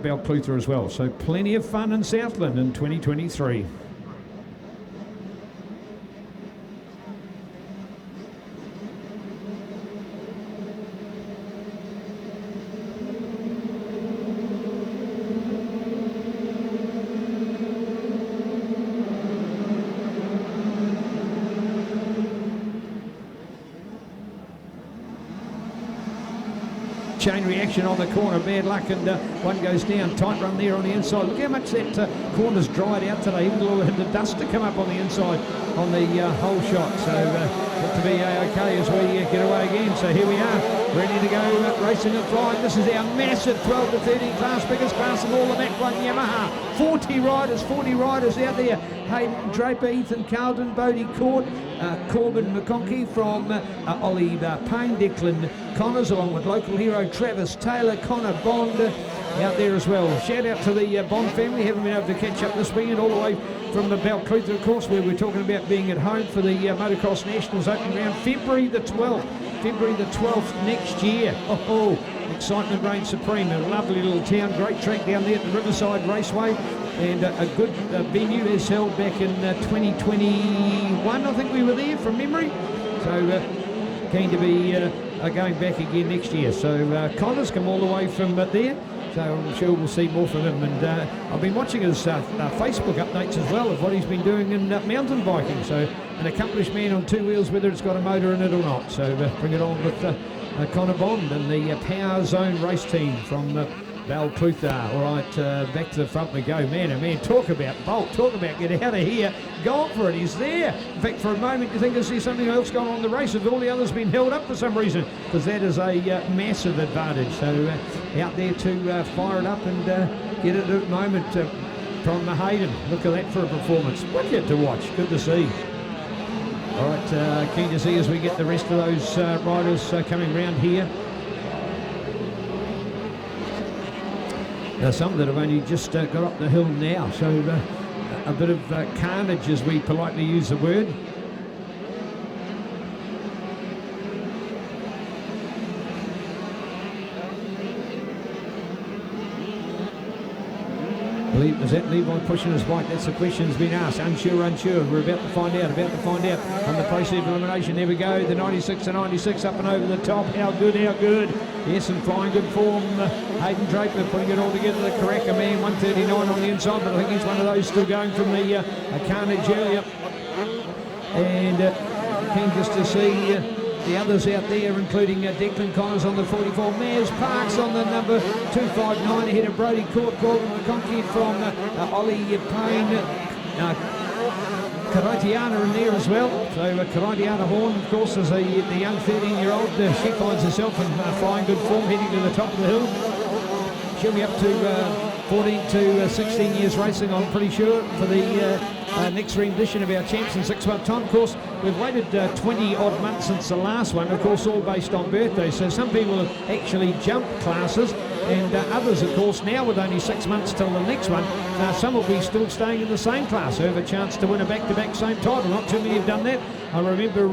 Balclutha as well. So plenty of fun in Southland in 2023. Chain reaction on the corner, bad luck, and one goes down. Tight run there on the inside. Look how much that corner's dried out today. Even a little bit of dust to come up on the inside on the whole shot. So got to be okay as we get away again. So here we are, ready to go racing and flying. This is our massive 12 to 13 class, biggest class of all, the Mach 1 Yamaha. 40 riders out there. Hayden Draper, Ethan Carlton, Bodie Court, Corbin McConkey from Ollie Payne, Declan Connors, along with local hero Travis Taylor, Connor Bond out there as well. Shout out to the Bond family, haven't been able to catch up this weekend, all the way from the Balclutha, of course, where we're talking about being at home for the Motocross Nationals opening round, February the 12th next year. Excitement reigns supreme. A lovely little town, great track down there at the Riverside Raceway, and a good venue is held back in 2021. I think we were there from memory. So keen to be going back again next year. So Connor's come all the way from there. So I'm sure we'll see more from him. And I've been watching his Facebook updates as well of what he's been doing in mountain biking. So an accomplished man on two wheels, whether it's got a motor in it or not. So bring it on with Connor Bond and the Power Zone race team from Balclutha. All right, back to the front we go. Man, oh man, talk about Bolt, talk about get out of here. Go for it, he's there. In fact, for a moment you think, is there something else going on in the race? Have all the others been held up for some reason? Because that is a massive advantage. So out there to fire it up and get it at the moment from Hayden. Look at that for a performance. Wicked to watch, good to see. All right, keen to see as we get the rest of those riders coming round here. Some that have only just got up the hill now, so a bit of carnage, as we politely use the word. Is that Levi pushing his bike? That's the question that's been asked. Unsure. We're about to find out. On the process of elimination, there we go. The 96 to 96 up and over the top. How good. Yes, and flying good form. Hayden Draper putting it all together. The Karaka man, 139 on the inside, but I think he's one of those still going from the carnage earlier. And keen just to see the others out there, including Declan Connors on the 44, Mares Parks on the number 259, ahead of Brody Court, Gordon McConkey from Ollie Payne, Karaitiana in there as well. So Karaitiana Horn, of course, is the young 13-year-old. She finds herself in flying good form, heading to the top of the hill. She'll be up to 14 to 16 years racing, I'm pretty sure, for the next rendition of our champs in 6 months' time. Of course, we've waited 20 odd months since the last one, of course, all based on birthdays. So some people have actually jumped classes, and others, of course, now with only 6 months till the next one, some will be still staying in the same class, who have a chance to win a back-to-back same title. Not too many have done that. I remember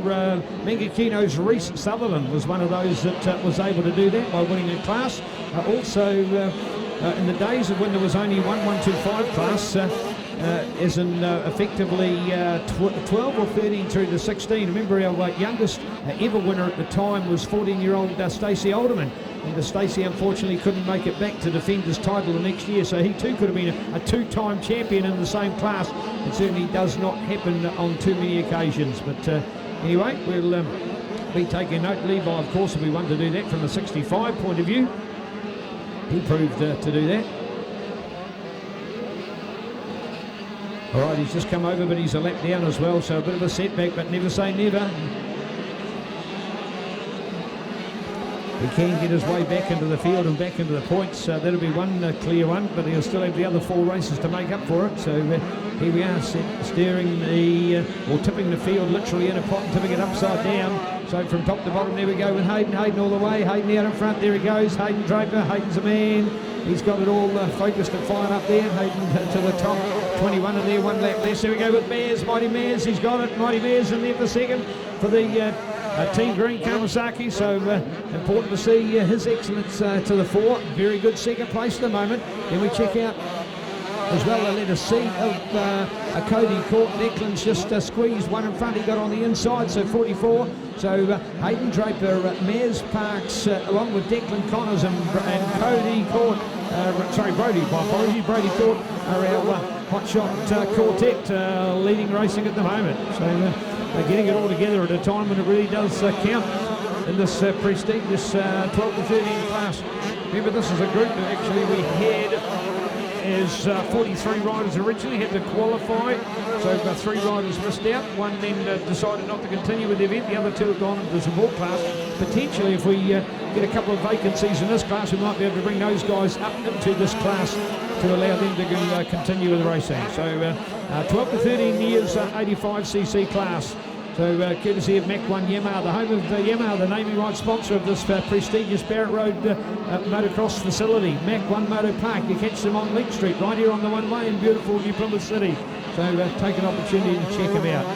Mangakino's Reese Sutherland was one of those that was able to do that by winning a class. Also, in the days of when there was only 125 class, as in effectively 12 or 13 through to 16. Remember our youngest ever winner at the time was 14-year-old Stacey Alderman. And Stacey unfortunately couldn't make it back to defend his title the next year, so he too could have been a two-time champion in the same class. It certainly does not happen on too many occasions. But anyway, we'll be taking note. Levi, of course, will be one to do that from the 65 point of view. He proved to do that. All right, he's just come over, but he's a lap down as well, so a bit of a setback, but never say never. He can get his way back into the field and back into the points. That'll be one clear one, but he'll still have the other 4 races to make up for it. So here we are, steering or tipping the field literally in a pot and tipping it upside down. So from top to bottom, there we go with Hayden. Hayden all the way. Hayden out in front. There he goes. Hayden Draper. Hayden's a man. He's got it all focused and fired up there. Hayden to the top. 21 in there, 1 lap less. There we go with Mares. Mighty Mares. He's got it. Mighty Mares in there for second for the Team Green Kawasaki, so important to see his excellence to the fore. Very good second place at the moment. Then we check out as well the letter C of Cody Court. Declan's just squeezed one in front. He got on the inside, so 44. So Hayden Draper, Mares Parks, along with Declan Connors and Cody Court. Brody, my apologies. Brody Court are our hot shot quartet leading racing at the moment. So they're getting it all together at a time when it really does count in this prestigious 12 to 13 class. Remember, this is a group that actually we had as 43 riders originally had to qualify, so 3 riders missed out. One then decided not to continue with the event. The other 2 have gone into the support class. Potentially, if we get a couple of vacancies in this class, we might be able to bring those guys up into this class to allow them to continue with racing. So 12 to 13 years 85cc class. So courtesy of Mach 1 Yamaha, the home of Yamaha, the naming rights sponsor of this prestigious Barrett Road motocross facility. Mach 1 Motor Park. You catch them on Lake Street, right here on the one-way in beautiful New Plymouth City. So take an opportunity to check them out.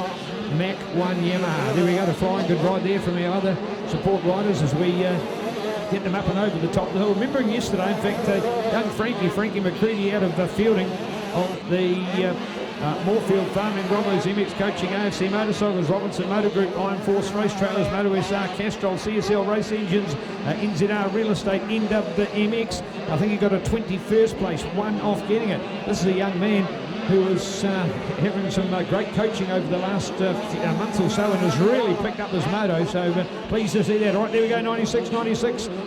Mach 1 Yamaha. There we go, the flying good ride there from our other support riders as we get them up and over the top of the hill. Remembering yesterday, in fact, young Frankie McCready out of fielding on the Moorfield Farm in Bromos, MX Coaching, AFC Motorcycles, Robinson Motor Group, Iron Force Race Trailers, Moto SR, Castrol, CSL Race Engines, NZR Real Estate, NWMX. I think he got a 21st place, one off getting it. This is a young man who was having some great coaching over the last month or so and has really picked up his moto, so pleased to see that. All right, there we go, 96, going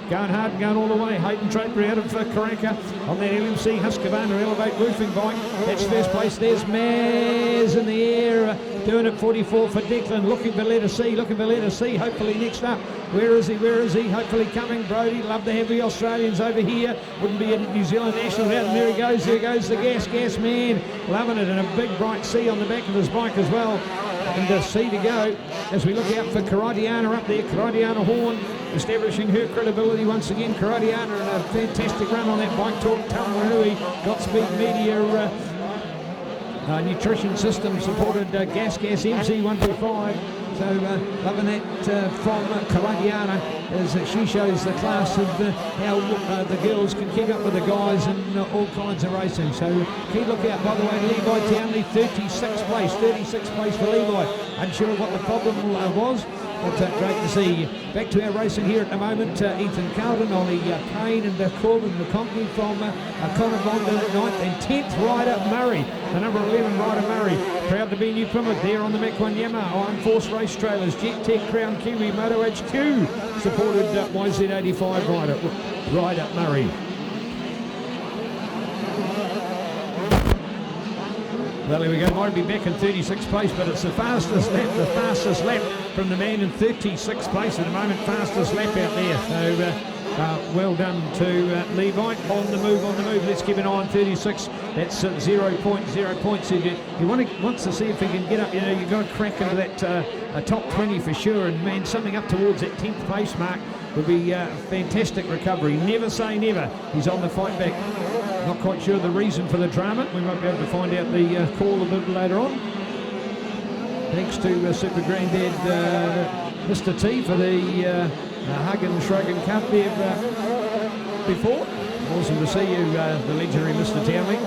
hard and going all the way. Hayden Draper out of Karaka on that LMC Husqvarna Elevate roofing bike. That's first place. There's Maz in the air, doing it 44 for Declan, looking for letter C, hopefully next up. Where is he? Hopefully coming. Brody, love to have the Australians over here. Wouldn't be a New Zealand national without him. There he goes. There goes the gas man. Loving it. And a big bright C on the back of his bike as well. And C to go as we look out for Karatiana up there. Karatiana Horn establishing her credibility once again. Karatiana in a fantastic run on that bike. Talk Tamarui. Godspeed Media nutrition system supported Gas MC125. So loving that from Karatiana as she shows the class of how the girls can keep up with the guys in all kinds of racing. So key look out, by the way, Levi Townley, 36th place for Levi. Unsure what the problem was, but great to see. Back to our racing here at the moment. Ethan Carlton, Ollie Kane and Corbin McConkey from Connor Bonda at 9th, and 10th rider Murray, the number 11 rider Murray. Proud to be New Plymouth there on the Mach 1 Yamaha, Iron Force Race Trailers, Jet Tech, Crown Kiwi, Moto HQ, supported YZ85 rider Murray. Well, here we go. Might be back in 36th place, but it's the fastest lap from the man in 36th place at the moment. Fastest lap out there. So well done to Levi. On the move. Let's keep an eye on 36. That's 0 points. He wants to see if he can get up. You know, you've got to crack into that top 20 for sure. And man, something up towards that 10th place mark would be a fantastic recovery. Never say never. He's on the fight back. Not quite sure the reason for the drama. We might be able to find out the call a bit later on. Thanks to Super Granddad Mr. T for the hug and shrug and cup there before. Awesome to see you, the legendary Mr. Townley.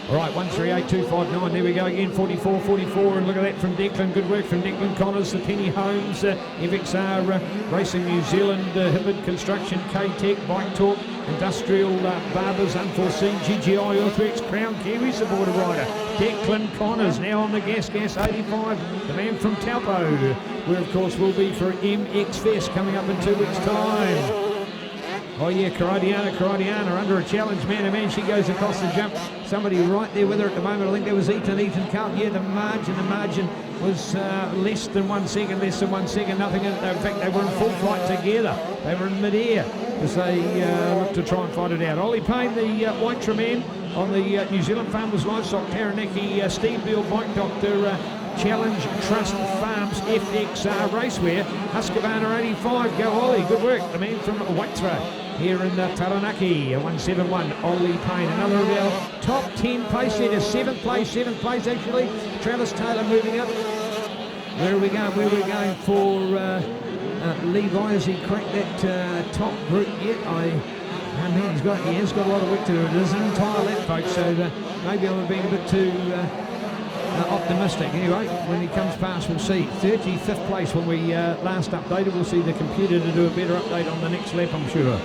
All right, 138259, there we go again, 44, and look at that from Declan. Good work from Declan Connors, the Penny Holmes, FXR Racing New Zealand, Hibbard Construction, K-Tech, Bike Talk, Industrial Barbers, Unforeseen, GGI Earthworks, Crown Kiwi supporter rider. Declan Connors now on the gas 85, the man from Taupo, where of course will be for MX Fest coming up in 2 weeks' time. Oh yeah, Karatiana under a challenge, man-to-man. She goes across the jump. Somebody right there with her at the moment. I think that was Ethan Carlton. Yeah, the margin was less than 1 second, nothing. In fact, they were in full flight together. They were in mid-air as they looked to try and find it out. Ollie Payne, the Waitra man on the New Zealand Farmers Livestock, Taranaki, Steve Beale, Bike Doctor, Challenge Trust Farms, FXR Racewear, Husqvarna 85, go Ollie, good work. The man from Waitra here in Taranaki, 171, Ollie Payne, another of our top 10 pace setters, 7th place actually. Travis Taylor moving up. Where are we going? Where are we going for Levi? Has he cracked that top group yet? I mean, he has got a lot of work to do. It is an entire lap, folks, so maybe I'm being a bit too optimistic. Anyway, when he comes past, we'll see. 35th place when we last updated. We'll see the computer to do a better update on the next lap, I'm sure.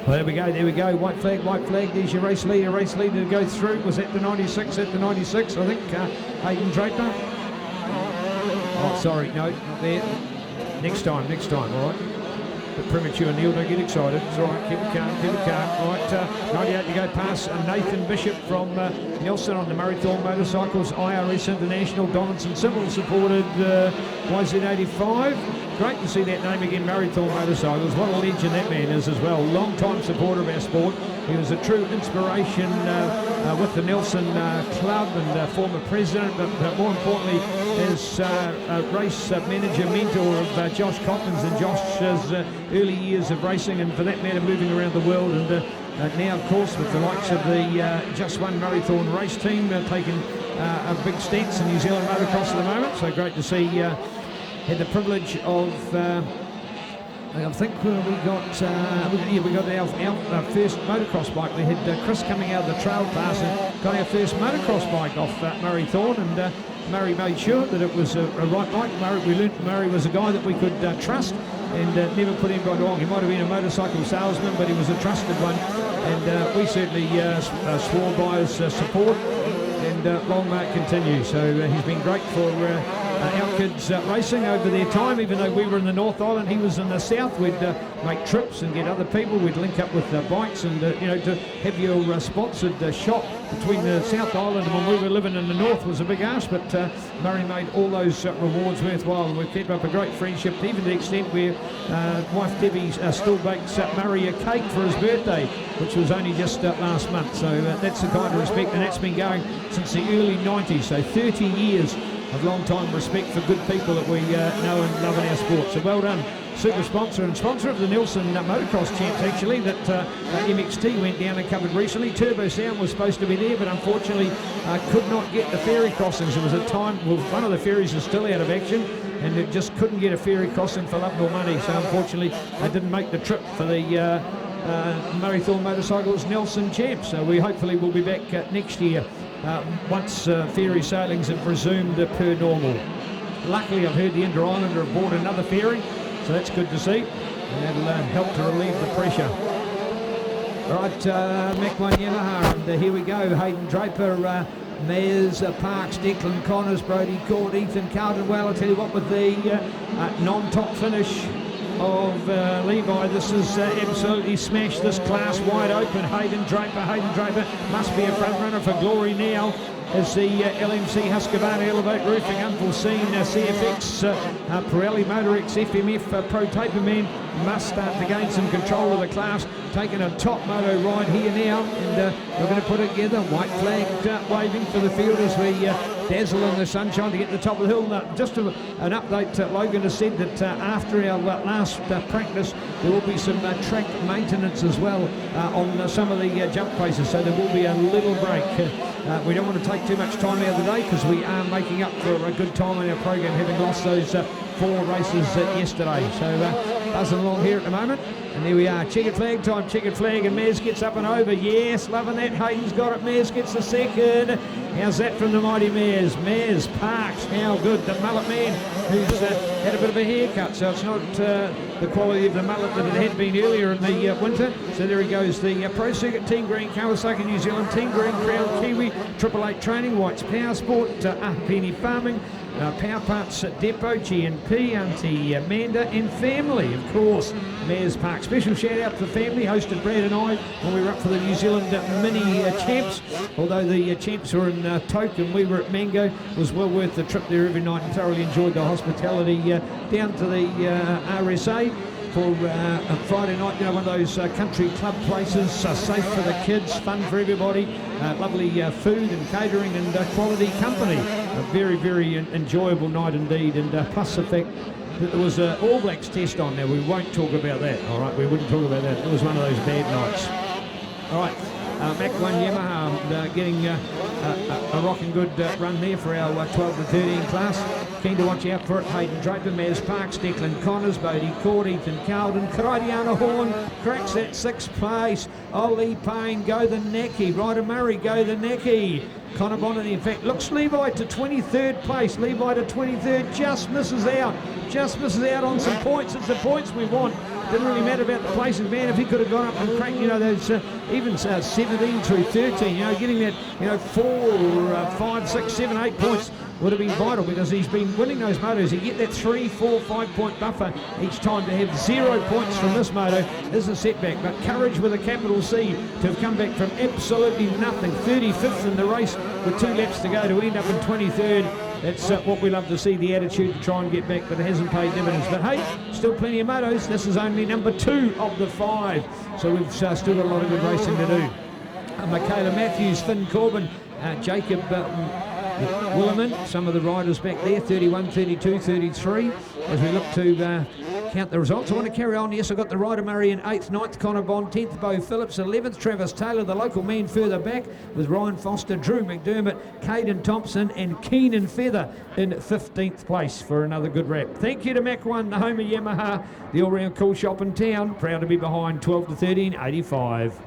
Well, there we go, white flag, there's your race leader to go through. Was that the 96, I think, Hayden Draper? Oh, sorry, no, not there. Next time, all right. Bit premature, Neil, don't get excited. It's all right, keep it calm. All right, 98 to go past Nathan Bishop from Nelson on the Murray-Thorn Motorcycles, IRS International, Donaldson Sybil supported YZ85. Great to see that name again, Murray-Thorn Motorcycles. What a legend that man is as well. Long-time supporter of our sport. He was a true inspiration with the Nelson Club and former president, but more importantly, as race manager, mentor of Josh Coppins and Josh's early years of racing, and for that matter, moving around the world. And now, of course, with the likes of the Just One Murray-Thorn race team taking a big stance in New Zealand motocross at the moment. So great to see. Had the privilege of, I think we got our first motocross bike. We had Chris coming out of the trail class and got our first motocross bike off Murray-Thorn, and Murray made sure that it was a right bike. We learnt Murray was a guy that we could trust and never put anybody wrong. He might have been a motorcycle salesman, but he was a trusted one, and we certainly swore by his support, and long may it continue. So he's been great for our kids racing over their time. Even though we were in the North Island, he was in the South. We'd make trips and get other people. We'd link up with bikes, and to have your sponsored shop between the South Island and when we were living in the North was a big ask, but Murray made all those rewards worthwhile, and we've kept up a great friendship, even to the extent where wife Debbie still bakes Murray a cake for his birthday, which was only just last month. So that's the kind of respect, and that's been going since the early 90s, so 30 years of long-time respect for good people that we know and love in our sport. So well done, super sponsor and sponsor of the Nelson Motocross Champs, actually, that MXT went down and covered recently. Turbo Sound was supposed to be there, but unfortunately could not get the ferry crossings. There was a time, well, one of the ferries is still out of action, and it just couldn't get a ferry crossing for love nor money. So unfortunately, they didn't make the trip for the Murray-Thorn Motorcycles Nelson Champs. So we hopefully will be back next year once ferry sailings have resumed per normal. Luckily, I've heard the Inter-Islander have bought another ferry, so that's good to see, and that'll help to relieve the pressure. Right, Mac 1 Yamaha, and here we go. Hayden Draper, Mez, Parks, Declan Connors, Brodie Court, Ethan Carlton. Well, I'll tell you what, with the non-top finish of Levi, this is absolutely smashed this class wide open. Hayden Draper must be a front runner for glory now, as the LMC Husqvarna Elevate Roofing Unforeseen CFX Pirelli Motorex FMF Pro Taper Man must start to gain some control of the class, taking a top moto ride here now, and we're going to put it together. White flag waving for the field as we dazzle in the sunshine to get to the top of the hill. Just an update, Logan has said that after our last practice, there will be some track maintenance as well on some of the jump faces, so there will be a little break. We don't want to take too much time out of the day, because we are making up for a good time in our program, having lost those 4 races yesterday. So buzzing along here at the moment. And there we are, checkered flag time, checkered flag, and Maz gets up and over. Yes, loving that. Hayden's got it. Maz gets the second. How's that from the mighty Maz? Maz Parks, how good. The mullet man, who's had a bit of a haircut, so it's not the quality of the mullet that it had been earlier in the winter. So there he goes, the Pro Circuit Team Green, Kawasaki New Zealand, Team Green, Crown Kiwi, 888 Training, Whites Power Sport, Penny Farming, Power Parts Depot, GNP, Auntie Amanda, and family, of course, Maz Park. Special shout out to the family, hosted Brad and I when we were up for the New Zealand Mini Champs. Although the champs were in Toke and we were at Mango, it was well worth the trip there every night and thoroughly enjoyed the hospitality down to the RSA for Friday night. You know, one of those country club places, safe for the kids, fun for everybody, lovely food and catering and quality company. A very, very enjoyable night indeed, and plus the fact that there was an All Blacks test on. Now, we won't talk about that, all right? We wouldn't talk about that. It was one of those bad nights. All right, Mach 1 Yamaha getting a rocking good run there for our 12 to 13 class. Keen to watch out for it. Hayden Draper, Maz Parks, Declan Connors, Bodie Cord, Ethan Carlton, Karadiana Horn cracks that 6th place. Ollie Payne, go the necky. Ryder Murray, go the necky. Connor Bonnet, in fact, looks Levi to 23rd place. Levi to 23rd, just misses out on some points. It's the points we want. Didn't really matter about the places, man. If he could have gone up and cracked, you know, those even 17 through 13, you know, getting that, you know, 4, 5, 6, 7, 8 points would have been vital, because he's been winning those motos. You get that 3, 4, 5 point buffer each time. To have 0 points from this moto is a setback, but courage with a capital C to have come back from absolutely nothing, 35th in the race with 2 laps to go, to end up in 23rd. That's what we love to see, the attitude to try and get back, but it hasn't paid dividends. But hey, still plenty of motos. This is only number 2 of the 5, so we've still got a lot of good racing to do. Michaela Matthews, Finn Corbin, Jacob Willerman, some of the riders back there, 31, 32, 33, as we look to count the results. I want to carry on. Yes, I've got the Ryder Murray in 8th, 9th Connor Bond, 10th Beau Phillips, 11th Travis Taylor, the local man further back with Ryan Foster, Drew McDermott, Caden Thompson and Keenan Feather in 15th place for another good wrap. Thank you to Mach 1, the home of Yamaha, the all-round cool shop in town. Proud to be behind 12 to 13, 85.